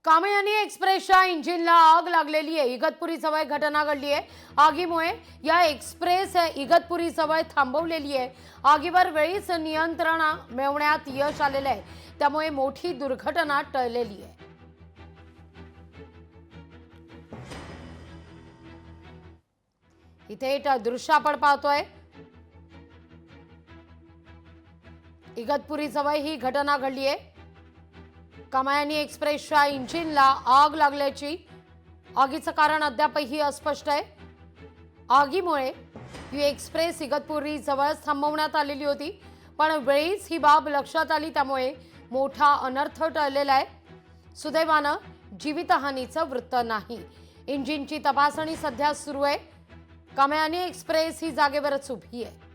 कामयानी एक्सप्रेसच्या इंजिनला आग लागलेली आहे। इगतपुरी जवळ घटना घडली आहे। आगीमुळे या एक्सप्रेस इगतपुरी जवळ थांबवलेली आहे। आगीवर वेळीच नियंत्रण मिळवण्यात यश आलेले आहे, त्यामुळे मोठी दुर्घटना टळलेली आहे। इथे एक दृश्य आपण पाहतोय। इगतपुरी जवळ ही घटना घडली आहे। कामयानी एक्सप्रेसच्या इंजिनला आग लागल्याची आगीचं कारण अद्यापही अस्पष्ट आहे। आगीमुळे ही एक्सप्रेस इगतपुरी जवळ थांबवण्यात आलेली होती, पण वेळीच ही बाब लक्षात आली, त्यामुळे मोठा अनर्थ टळलेला आहे। सुदैवानं जीवितहानीचं वृत्त नाही। इंजिनची तपासणी सध्या सुरू आहे। कामयानी एक्सप्रेस ही जागेवरच उभी आहे।